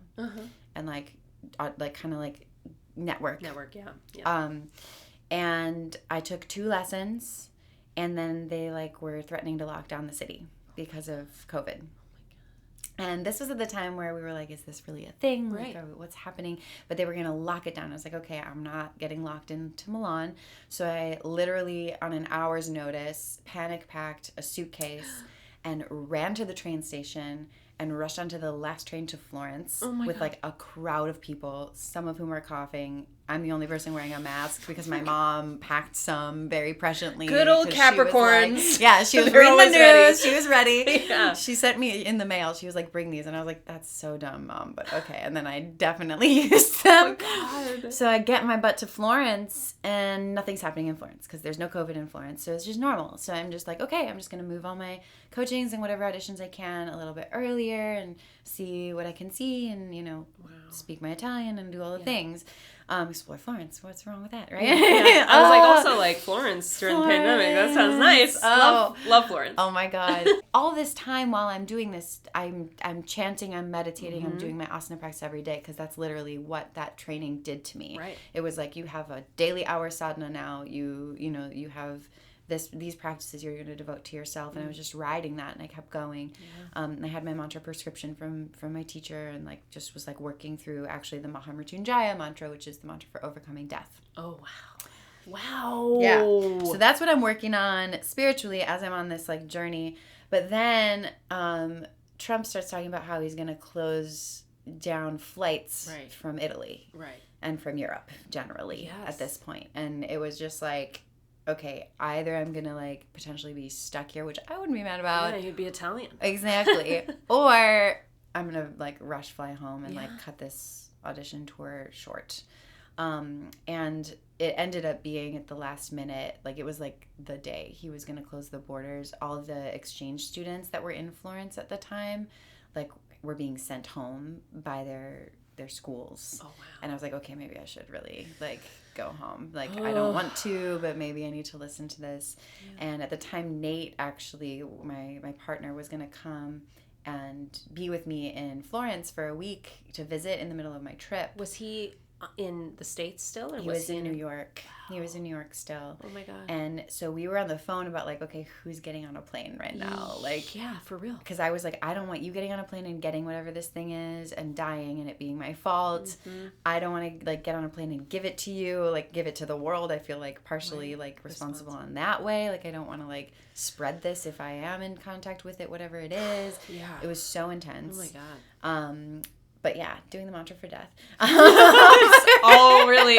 and like kind of like network. Yeah. And I took 2 lessons. And then they like were threatening to lock down the city because of COVID. And this was at the time where we were like, is this really a thing? Right. Like, what's happening? But they were going to lock it down. I was like, okay, I'm not getting locked into Milan. So I literally, on an hour's notice, panic packed a suitcase and ran to the train station and rushed onto the last train to Florence with like a crowd of people, some of whom were coughing. I'm the only person wearing a mask because my mom packed some very presciently. Good old Capricorns. She was reading the news. Ready. She was ready. Yeah. She sent me in the mail. She was like, bring these. And I was like, that's so dumb, Mom. But okay. And then I definitely used them. Oh my God. So I get my butt to Florence and nothing's happening in Florence because there's no COVID in Florence. So it's just normal. So I'm just like, okay, I'm just going to move all my coachings and whatever auditions I can a little bit earlier and see what I can see and, speak my Italian and do all the things. Explore Florence. What's wrong with that, right? Yeah. I was like, also like Florence during the pandemic. That sounds nice. Love Florence. Oh my God. All this time while I'm doing this, I'm chanting, I'm meditating, I'm doing my asana practice every day because that's literally what that training did to me. Right. It was like, you have a daily hour sadhana now. You have these practices you're going to devote to yourself, and I was just riding that, and I kept going. And I had my mantra prescription from my teacher, and like just was like working through actually the Mahamrityunjaya mantra, which is the mantra for overcoming death. Oh wow. Yeah. So that's what I'm working on spiritually as I'm on this like journey. But then Trump starts talking about how he's going to close down flights from Italy, and from Europe generally at this point, and it was just like, okay, either I'm going to, like, potentially be stuck here, which I wouldn't be mad about. Yeah, you'd be Italian. Exactly. Or I'm going to, like, rush fly home and, like, cut this audition tour short. And it ended up being at the last minute, like, it was, like, the day he was going to close the borders. All of the exchange students that were in Florence at the time, like, were being sent home by their schools. Oh, wow. And I was like, okay, maybe I should really, like, go home. Like, I don't want to, but maybe I need to listen to this. Yeah. And at the time, Nate, actually, my partner, was going to come and be with me in Florence for a week to visit in the middle of my trip. Was he in the States still? Or he was in New York. Wow. He was in New York still. Oh my God. And so we were on the phone about like, okay, who's getting on a plane right now? Like, yeah, for real. Because I was like, I don't want you getting on a plane and getting whatever this thing is and dying and it being my fault. I don't want to like get on a plane and give it to you, like give it to the world. I feel like partially like responsible in that way. Like I don't want to like spread this if I am in contact with it, whatever it is. Yeah. It was so intense. Oh my God. But yeah, doing the mantra for death. All really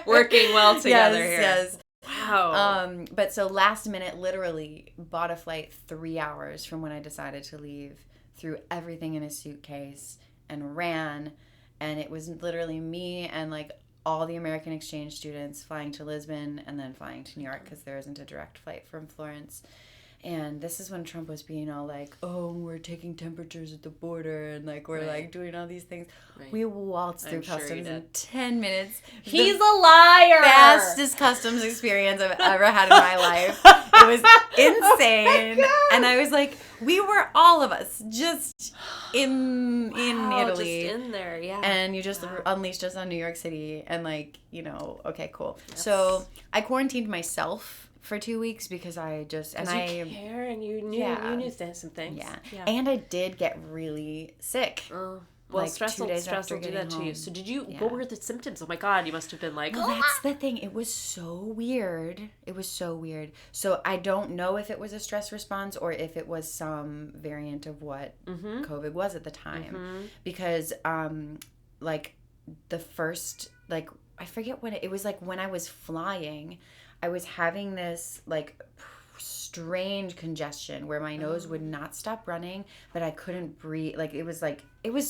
working well together here. Yes. Wow. But so last minute, literally bought a flight 3 hours from when I decided to leave, threw everything in a suitcase and ran. And it was literally me and like all the American exchange students flying to Lisbon and then flying to New York because there isn't a direct flight from Florence. And this is when Trump was being all like, oh, we're taking temperatures at the border and like we're like doing all these things. Right. We waltzed through customs in 10 minutes. He's a liar. Fastest customs experience I've ever had in my life. It was insane. And I was like, we were all of us just in Italy. Just in there, yeah. And you just unleashed us on New York City and like, you know, okay, cool. Yes. So I quarantined myself for 2 weeks because I just and I care and you knew some things. Yeah. And I did get really sick. Well, like stress will do that to you. So did you? What were the symptoms? Oh my God, you must have been like. Well, that's the thing. It was so weird. So I don't know if it was a stress response or if it was some variant of what COVID was at the time, because like the first like I forget when it was like when I was flying. I was having this like strange congestion where my nose would not stop running, but I couldn't breathe. Like it was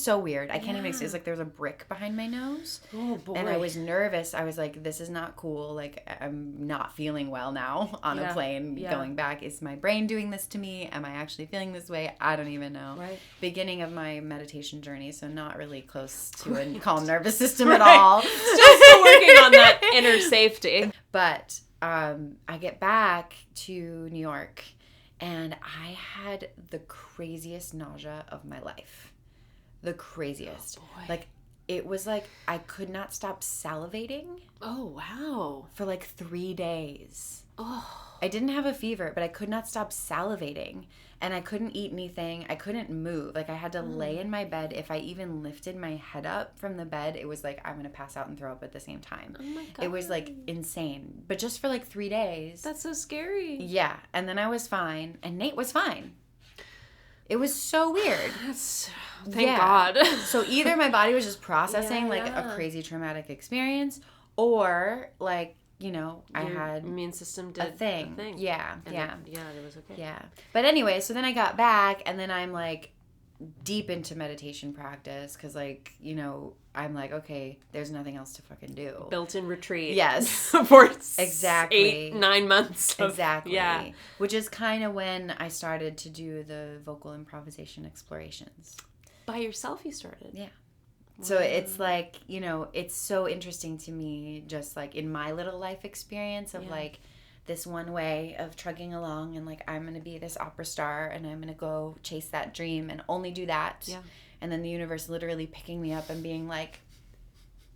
so weird. I can't even explain. It's like there's a brick behind my nose. Oh boy. And I was nervous. I was like, this is not cool. Like I'm not feeling well now on a plane going back. Is my brain doing this to me? Am I actually feeling this way? I don't even know. Right. Beginning of my meditation journey, so not really close to a calm nervous system at all. Still working on that inner safety. But I get back to New York and I had the craziest nausea of my life. The craziest. Oh, boy. Like, it was like I could not stop salivating. Oh, wow. For like 3 days. Oh. I didn't have a fever, but I could not stop salivating. And I couldn't eat anything. I couldn't move. Like, I had to lay in my bed. If I even lifted my head up from the bed, it was like, I'm going to pass out and throw up at the same time. Oh, my God. It was, like, insane. But just for, like, 3 days. That's so scary. Yeah. And then I was fine. And Nate was fine. It was so weird. Thank God. So either my body was just processing, like, a crazy traumatic experience, or, like, you know, your I had immune system did a thing. Yeah. It was okay. Yeah. But anyway, so then I got back and then I'm like deep into meditation practice because like, you know, I'm like, okay, there's nothing else to fucking do. Built-in retreat. Yes. For exactly 8-9 months. Exactly. Yeah. Which is kind of when I started to do the vocal improvisation explorations. By yourself you started? Yeah. So it's like, you know, it's so interesting to me just like in my little life experience of like this one way of trugging along and like I'm going to be this opera star and I'm going to go chase that dream and only do that. Yeah. And then the universe literally picking me up and being like,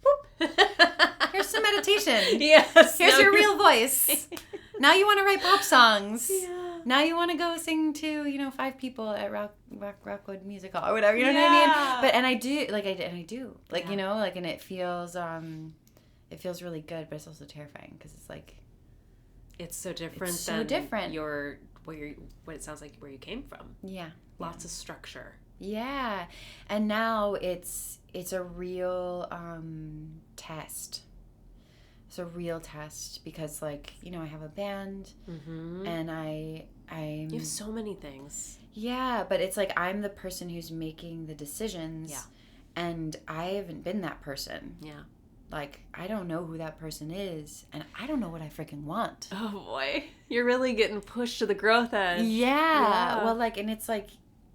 boop, here's some meditation. Yes. Here's your real voice. Now you want to write pop songs. Yeah. Now you want to go sing to, you know, 5 people at Rockwood Music Hall or whatever, you know what I mean? But, and I do, like, I do. Like, you know, like, and it feels really good, but it's also terrifying because it's like. It's so different it's so than different. What it sounds like where you came from. Yeah. Lots of structure. Yeah. And now it's a real test. It's a real test because, like, you know, I have a band and you have so many things. Yeah, but it's like I'm the person who's making the decisions. Yeah. And I haven't been that person. Yeah. Like, I don't know who that person is, and I don't know what I freaking want. Oh, boy. You're really getting pushed to the growth edge. Yeah. Well, like, and it's like,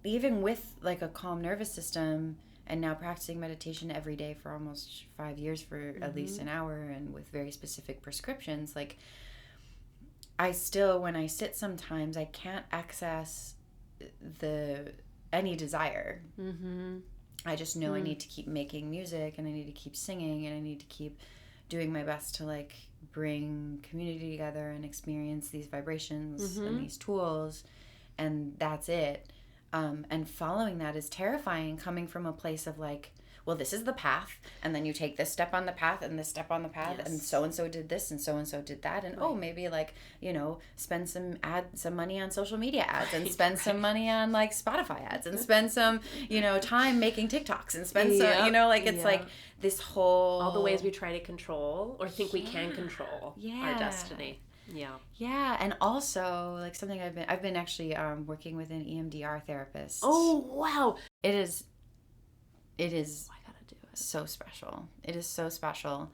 even with, like, a calm nervous system and now practicing meditation every day for almost 5 years for at least an hour and with very specific prescriptions, like, I still, when I sit sometimes, I can't access any desire. Mm-hmm. I just know I need to keep making music and I need to keep singing and I need to keep doing my best to like bring community together and experience these vibrations and these tools, and that's it. And following that is terrifying, coming from a place of like, well, this is the path, and then you take this step on the path and this step on the path, and so did this and so did that, and oh, maybe like, you know, spend some money on social media ads and spend some money on like Spotify ads and spend some, you know, time making TikToks and spend some, you know, like it's like this whole... all the ways we try to control or think we can control our destiny. Yeah, and also like something I've been actually working with an EMDR therapist. Oh wow, it is I gotta do it. So special. It is so special,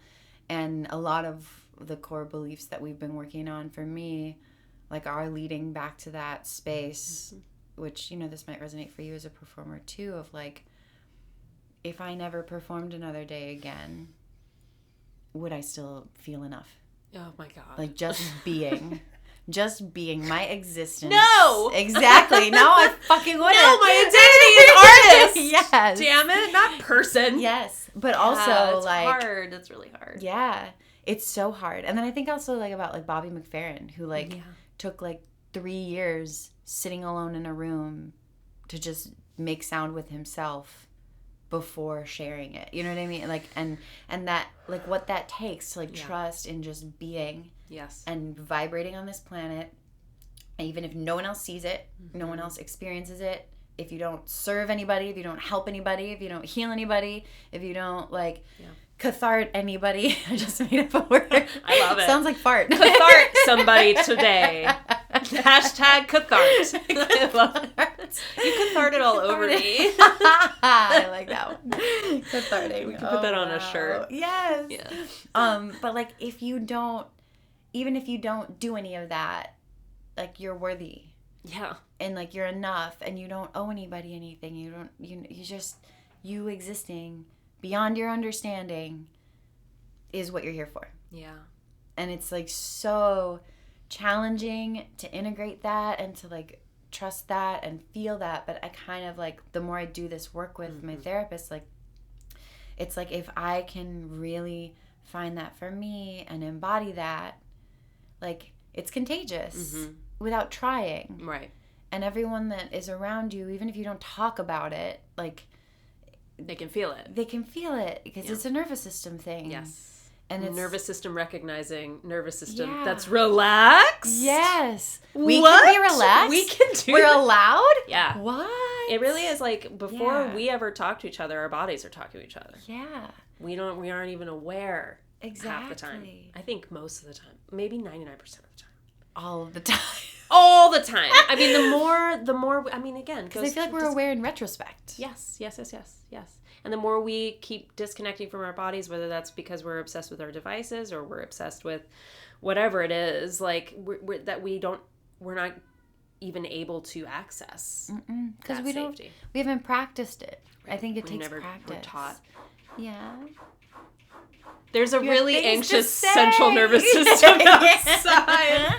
and a lot of the core beliefs that we've been working on for me, like, are leading back to that space, which, you know, this might resonate for you as a performer too, of like, if I never performed another day again, would I still feel enough? Oh my God. Like, just being my existence. No! Exactly. No, I fucking wouldn't. No, my identity is artist. Yes. Damn it, not person. Yes. But also, it's like, hard. It's really hard. Yeah. It's so hard. And then I think also, like, about, like, Bobby McFerrin, who, like, took, like, 3 years sitting alone in a room to just make sound with himself before sharing it. You know what I mean? Like, and that, like, what that takes to, like, trust in just being. Yes. And vibrating on this planet. And even if no one else sees it, no one else experiences it, if you don't serve anybody, if you don't help anybody, if you don't heal anybody, if you don't, like, cathart anybody. I just made up a word. I love it. Sounds like fart. Cathart somebody today. Hashtag cathart. I love it. You catharted all over me. I like that one. Cathartic. We can put that on a shirt. Yes. Yeah. But, like, even if you don't do any of that, like, you're worthy. Yeah. And, like, you're enough, and you don't owe anybody anything. You existing beyond your understanding is what you're here for. Yeah. And it's, like, so challenging to integrate that and to, like, trust that and feel that. But I kind of, like, the more I do this work with my therapist, like, it's like, if I can really find that for me and embody that, like, it's contagious without trying. Right. And everyone that is around you, even if you don't talk about it, like, they can feel it. They can feel it because it's a nervous system thing. Yes. And it's nervous system recognizing nervous system that's relaxed. Yes. We can be relaxed. We can do We're that. allowed? Yeah. What? It really is, like, before we ever talk to each other, our bodies are talking to each other. Yeah. We aren't even aware half the time. Exactly. I think most of the time. Maybe 99% of the time. All of the time. All the time. I mean, the more, I mean, again. Because I feel like we're aware in retrospect. Yes. And the more we keep disconnecting from our bodies, whether that's because we're obsessed with our devices or we're obsessed with whatever it is, like, we're not even able to access Because safety. We haven't practiced it. Right. I think it takes We're practice. taught. Yeah. There's a You really have things anxious to say. central nervous system outside.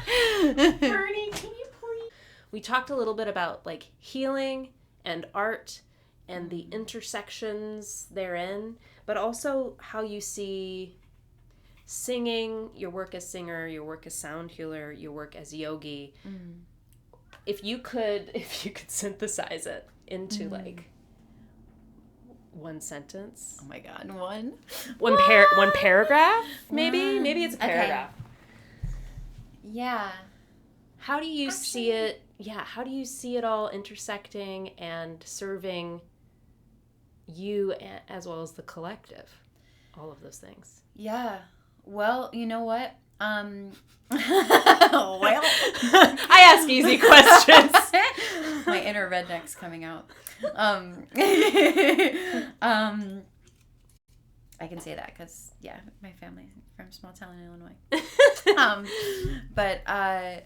Bernie, can you please? We talked a little bit about, like, healing and art and the intersections therein, but also how you see singing, your work as singer, your work as sound healer, your work as yogi. If you could synthesize it into like one sentence. Oh my God, one Paragraph, maybe? Maybe it's a paragraph. Okay. Yeah. How do you see it? Yeah, how do you see it all intersecting and serving you as well as the collective? All of those things. Yeah. Well, you know what? Well, I ask easy questions. My inner redneck's coming out. I can say that because, yeah, my family's from a small town in Illinois. But I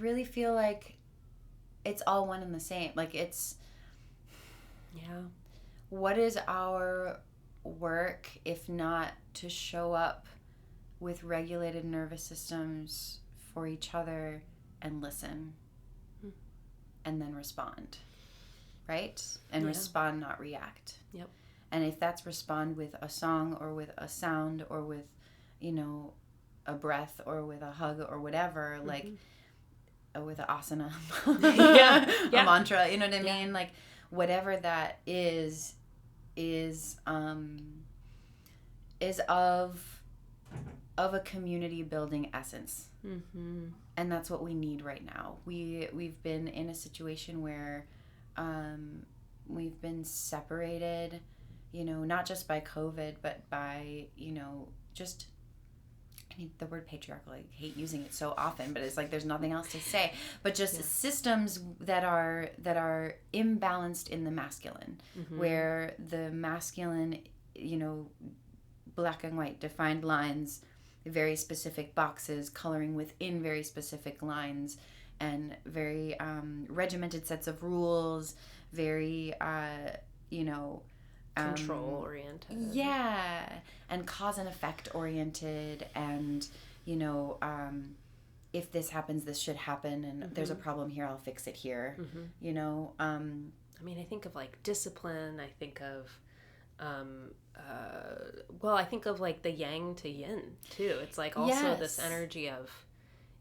really feel like it's all one and the same. Like, it's... Yeah. What is our work if not to show up with regulated nervous systems for each other and listen and then respond, right? And respond, not react. Yep. And if that's respond with a song or with a sound or with, you know, a breath or with a hug or whatever, like, or with an asana, a mantra, you know what I mean? Like, whatever that is of a community building essence. And that's what we need right now. We've been in a situation where we've been separated, you know, not just by COVID, but by, you know, just I mean, the word patriarchal, I hate using it so often, but it's like there's nothing else to say. But just systems that are imbalanced in the masculine, where the masculine, you know, black and white, defined lines, very specific boxes, coloring within very specific lines, and very regimented sets of rules, very, you know, control oriented. Yeah, and cause and effect oriented, and you know, if this happens, this should happen, and there's a problem here, I'll fix it here. You know, I mean, I think of like discipline. I think of, I think of like the yang to yin too. It's like also this energy of.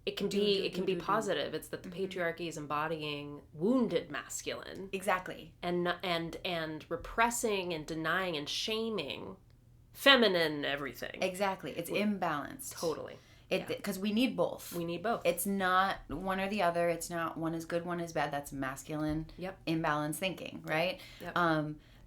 It can be positive. It's that the patriarchy is embodying wounded masculine. Exactly. And repressing and denying and feminine everything. Exactly. It's imbalanced. Totally. Because we need both. We need both. It's not one or the other. It's not one is good, one is bad. That's masculine imbalanced thinking, right? Yep.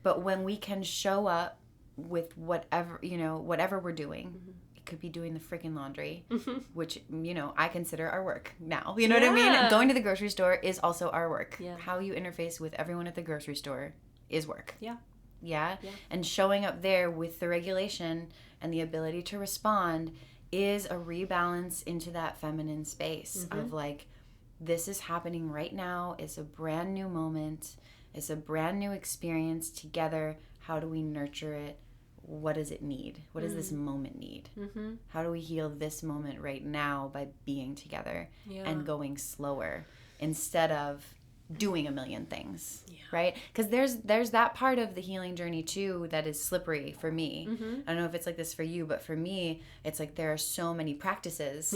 But when we can show up with whatever we're doing, could be doing the freaking laundry, which, you know, I consider our work now. You know what I mean? Going to the grocery store is also our work. Yeah. How you interface with everyone at the grocery store is work. Yeah. Yeah? And showing up there with the regulation and the ability to respond is a rebalance into that feminine space of like, this is happening right now. It's a brand new moment. It's a brand new experience together. How do we nurture it? What does it need? What does this moment need? How do we heal this moment right now by being together and going slower instead of doing a million things, right? Because there's that part of the healing journey too that is slippery for me. I don't know if it's like this for you, but for me, it's like there are so many practices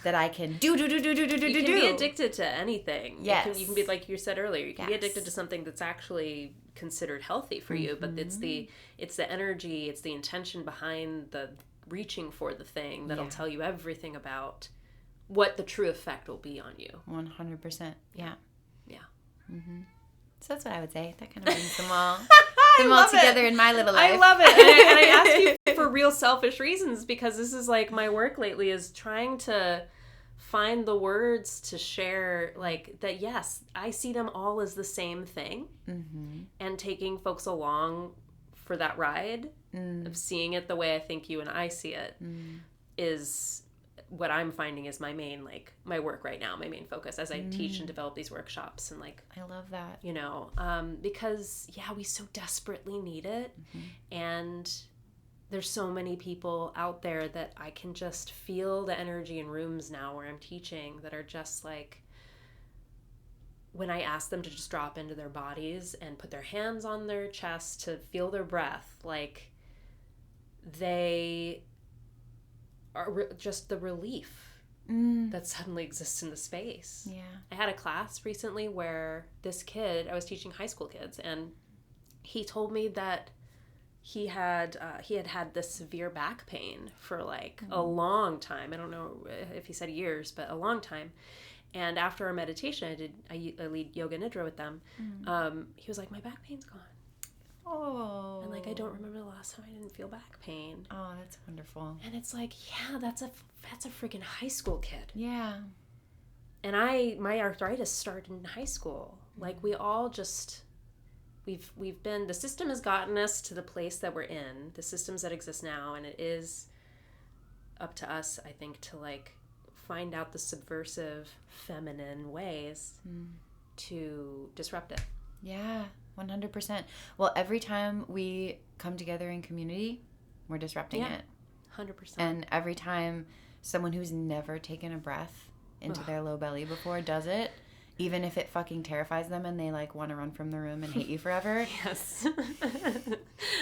that I can do. You can be addicted to anything. Yes. You can be, like you said earlier, you can be addicted to something that's actually considered healthy for you, but it's the energy, it's the intention behind the reaching for the thing that'll tell you everything about what the true effect will be on you. 100%. Yeah. Mm-hmm. So that's what I would say. That kind of brings them all together in my little life. I love it. And I ask you for real selfish reasons, because this is like my work lately is trying to find the words to share, like that. Yes, I see them all as the same thing, and taking folks along for that ride of seeing it the way I think you and I see it is what I'm finding is my main, like, my work right now, my main focus as I teach and develop these workshops. And like, I love that, you know, because we so desperately need it. And there's so many people out there that I can just feel the energy in rooms now where I'm teaching that are just like, when I ask them to just drop into their bodies and put their hands on their chest to feel their breath, like they are just the relief that suddenly exists in the space. Yeah. I had a class recently where this kid, I was teaching high school kids, and he told me that he had this severe back pain for like a long time. I don't know if he said years, but a long time. And after our meditation, I lead yoga nidra with them. He was like, my back pain's gone. Oh. And like, I don't remember the last time I didn't feel back pain. Oh, that's wonderful. And it's like, that's a freaking high school kid. Yeah. And my arthritis started in high school. Like, we all just, we've been, the system has gotten us to the place that we're in, the systems that exist now, and it is up to us, I think, to like find out the subversive feminine ways to disrupt it. Yeah. 100%. Well, every time we come together in community, we're disrupting it. 100%. And every time someone who's never taken a breath into their low belly before does it, even if it fucking terrifies them and they like want to run from the room and hate you forever. Yes.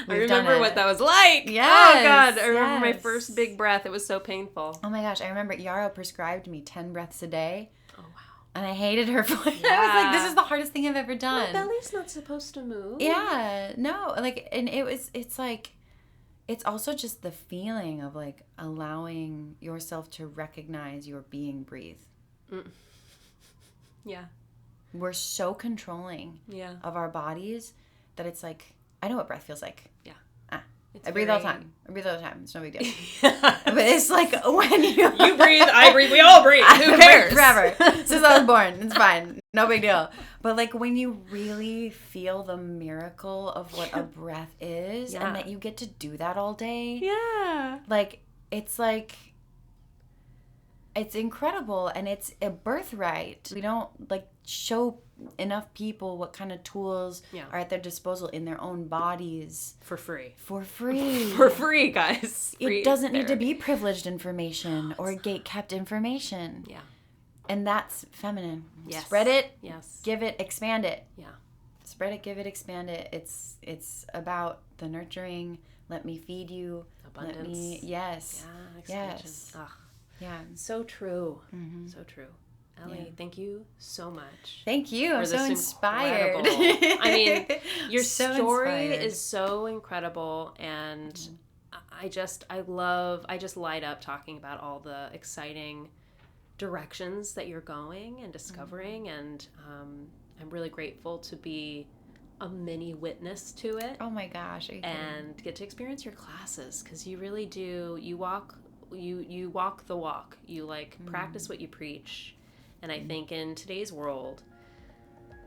I remember what that was like. Yes. Oh God. I remember my first big breath. It was so painful. Oh my gosh. I remember Yarrow prescribed me 10 breaths a day. Oh wow. And I hated her for it. I was like, this is the hardest thing I've ever done. My belly's not supposed to move. Yeah. No. Like, and it's like, it's also just the feeling of like allowing yourself to recognize your being breathe. Yeah. We're so controlling of our bodies that it's like, I know what breath feels like. Yeah. I breathe all the time. It's no big deal. But it's like when you breathe, I breathe, we all breathe. Who cares? Forever. Since I was born. It's fine. No big deal. But like when you really feel the miracle of what a breath is and that you get to do that all day. Yeah. It's incredible, and it's a birthright. We don't show enough people what kind of tools are at their disposal in their own bodies for free. For free, guys. Free it doesn't need to therapy. be privileged information or gate-kept information. Yeah. And that's feminine. Yes. Spread it. Yes. Give it. Expand it. Yeah. Spread it. Give it. Expand it. It's about the nurturing. Let me feed you. Abundance. Yes. Yeah. Expansion. Yes. Ugh. Yeah. So true. Mm-hmm. So true. Elly, thank you so much. Thank you. I'm so inspired. I mean, your So story inspired. is so incredible, and I just light up talking about all the exciting directions that you're going and discovering, and I'm really grateful to be a mini witness to it. Oh my gosh. And get to experience your classes, because you really do. You walk the walk. You practice what you preach. And I think in today's world,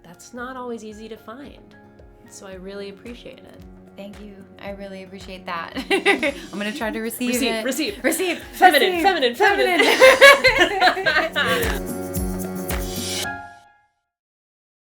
that's not always easy to find. So I really appreciate it. Thank you. I really appreciate that. I'm going to try to receive it. Receive. Receive. Feminine.